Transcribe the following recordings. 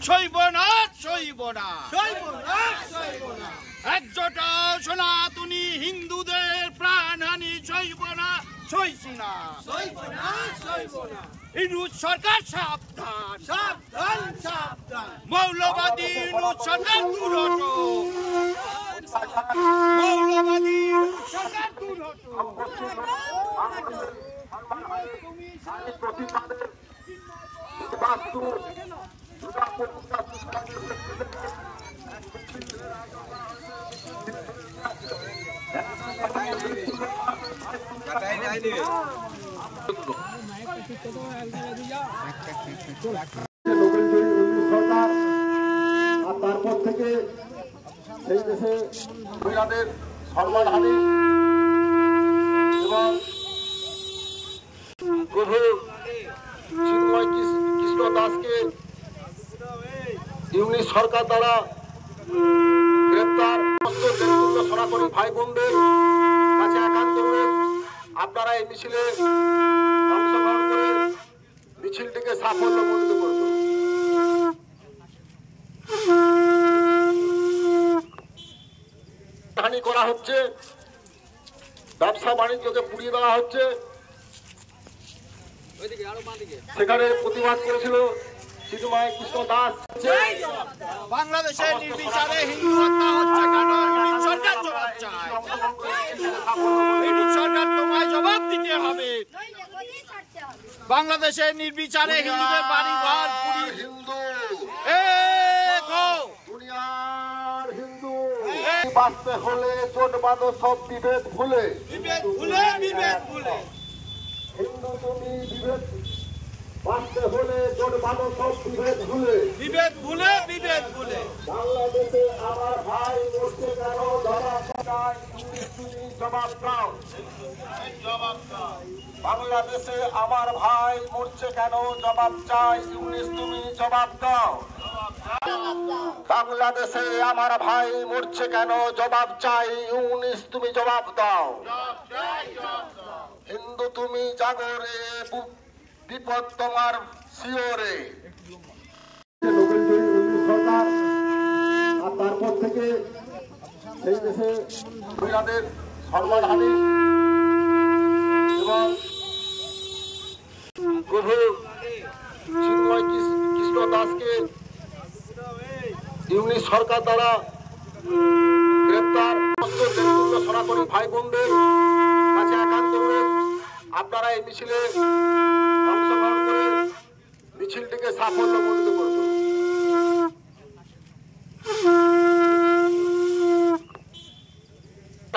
সইব না, সইব না, একজোট সনাতনী হিন্দুদের প্রাণহানি সইব না, সইছি না। ইউনূস সরকার সাবধান, সাবধান, সাবধান। মৌলবাদী ইউনূস সরকার দূর হটো, মৌলবাদী ইউনূস সরকার দূর হটো। তারপর থেকে সেই দেশে মহিলাদের সম্মানহানি এবং প্রভু চিন্ময় কৃষ্ণ দাসকে ইউনিশ সরকার দ্বারা গ্রেপ্তার সনাতনী ভাই বোনদের কাছে একান্ত অনুরোধ, আপনারা এই মিছিলে অংশগ্রহণ করে মিছিলটিকে সাফল্যমণ্ডিত করবেন। হানি করা হচ্ছে, ব্যবসা বাণিজ্যকে পুড়িয়ে দেওয়া হচ্ছে, সেখানে প্রতিবাদ করেছিল চিন্ময় কৃষ্ণ দাস। বাংলাদেশের নির্বিচারে হিন্দু হত্যা হচ্ছে কেন? ইউনূস সরকার জবাব চায়, ইউনূস সরকার তোমায় জবাব দিতে হবে। বাংলাদেশের নির্বিচারে হিন্দুদের বাড়ি ঘর পুড়িয়ে হিন্দু দুনিয়ার হিন্দু বাঁচতে হলে জোট বাঁধো সব বিভেদ ভুলে, বিভেদ ভুলে, বিভেদ ভুলে। হিন্দু তুমি বিভেদ বাঁচতে হলে জোট বাঁধো সব বিভেদ ভুলে, বিভেদ ভুলে, বিভেদ ভুলে। বাংলাদেশে আমার ভাই মরছে কেন জবাব চাই, তুমি জবাব দাও, জবাব দাও। বাংলাদেশে আমার ভাই মরছে কেন জবাব চাই, ইউনিশ তুমি জবাব দাও। বাংলাদেশে আমার ভাই মরছে কেন জবাব চাই, ইউনিশ তুমি জবাব দাও। হিন্দু তুমি জাগরে, বিপদ তোমার শিওরে। সরকার আর তারপর থেকে সেই দেশে মহিলাদের সম্মানহানি এবং প্রভু চিন্ময় কৃষ্ণ দাসকে ইউনিশ সরকার দ্বারা গ্রেপ্তার সনাতনী ভাই বোনদের কাছে একান্ত অনুরোধ, আপনারা এই মিছিলে অংশগ্রহণ করে মিছিলটিকে সাফল্যমণ্ডিত করবেন।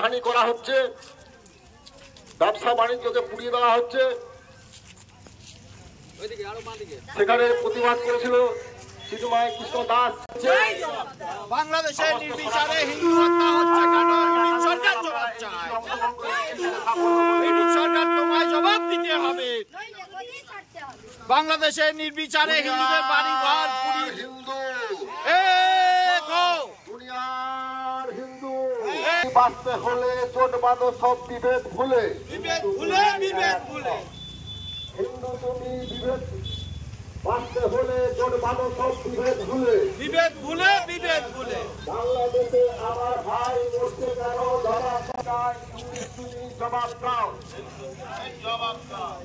হানি করা হচ্ছে, ব্যবসা বাণিজ্যকে পুড়িয়ে দেওয়া হচ্ছে, সেখানে প্রতিবাদ করেছিল চিন্ময় কৃষ্ণ দাস। বাংলাদেশের নির্বিচারে হিন্দু হত্যা হচ্ছে কেন? ইউনূস সরকার জবাব চায়, ইউনূস সরকার তোমায় জবাব দিতে হবে। বাংলাদেশের নির্বিচারে হিন্দুদের বাড়ি ঘর পুড়িয়ে হিন্দু দুনিয়ার হিন্দু বাঁচতে হলে জোট বাঁধো সব বিভেদ ভুলে, বিভেদ ভুলে, বিভেদ ভুলে। হিন্দু তুমি বিভেদ বাঁচতে হলে জোট বাঁধো সব বিভেদ ভুলে, বিভেদ ভুলে, বিভেদ ভুলে। বাংলাদেশে আমার ভাই মরছে কেন জবাব চাই, তুমি জবাব দাও, জবাব দাও।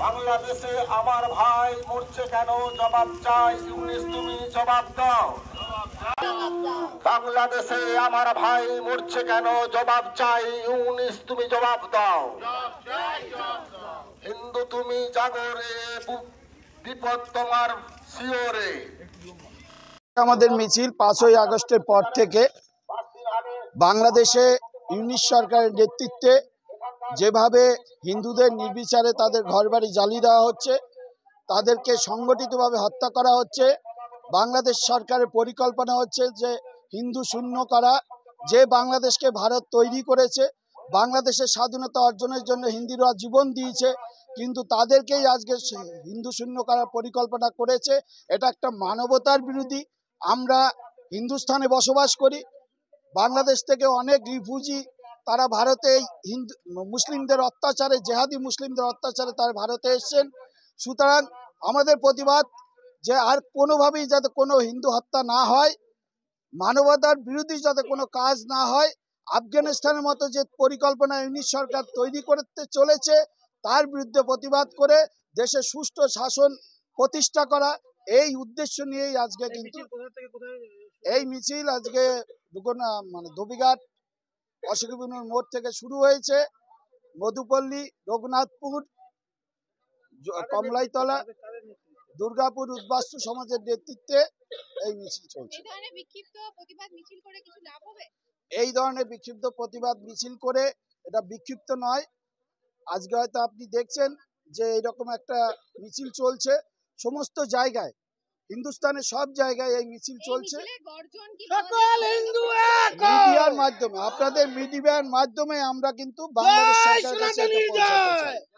বাংলাদেশে আমার ভাই মরছে কেন জবাব চাই, ইউনিশ তুমি জবাব দাও। বাংলাদেশে আমার ভাই মরছে কেন জবাব চাই, ইউনিশ তুমি জবাব দাও। হিন্দু তুমি জাগরে, বিপদ তোমার শিওরে। আমাদের মিছিল 5ই আগস্টের পর থেকে বাংলাদেশে ইউনিশ সরকারের নেতৃত্বে যেভাবে হিন্দুদের নির্বিচারে তাদের ঘরবাড়ি জ্বালিয়ে দেওয়া হচ্ছে, তাদেরকে সংগঠিতভাবে হত্যা করা হচ্ছে। বাংলাদেশ সরকারের পরিকল্পনা হচ্ছে যে হিন্দু শূন্য করা। যে বাংলাদেশকে ভারত তৈরি করেছে, বাংলাদেশের স্বাধীনতা অর্জনের জন্য হিন্দুরা জীবন দিয়েছে, কিন্তু তাদেরকেই আজকে হিন্দু শূন্য করার পরিকল্পনা করেছে। এটা একটা মানবতার বিরোধী। আমরা হিন্দুস্থানে বসবাস করি, বাংলাদেশ থেকে অনেক রিফিউজি তারা ভারতে হিন্দু মুসলিমদের অত্যাচারে, জেহাদি মুসলিমদের অত্যাচারে তারা ভারতে এসেছেন। সুতরাং আমাদের প্রতিবাদ যে আর কোনোভাবেই যাতে কোনো হিন্দু হত্যা না হয়, মানবতার বিরোধী যাতে কোনো কাজ না হয়, আফগানিস্তানের মতো যে পরিকল্পনা ইউনিট সরকার তৈরি করতে চলেছে তার বিরুদ্ধে প্রতিবাদ করে দেশে সুষ্ঠু শাসন প্রতিষ্ঠা করা, এই উদ্দেশ্য নিয়েই আজকে কিন্তু এই মিছিল আজকে ধোবিঘাট অশোকবিনুর মোড় থেকে শুরু হয়েছে। মধুপল্লী, রঘুনাথপুর, কমলাইতলা, দুর্গাপুর উদ্বাস্তু সমাজের নেতৃত্বে এই মিছিল চলছে। এই ধরনের বিক্ষিপ্ত প্রতিবাদ মিছিল করে এটা বিক্ষিপ্ত নয়, আজকে হয়তো আপনি দেখছেন যে এরকম একটা মিছিল চলছে সমস্ত জায়গায়, হিন্দুস্তানের সব জায়গায় এই মিছিল চলছে। মিডিয়ার মাধ্যমে, আপনাদের মিডিয়ার মাধ্যমে আমরা কিন্তু বাংলাদেশ সরকারের কাছে পৌঁছাতে চাই।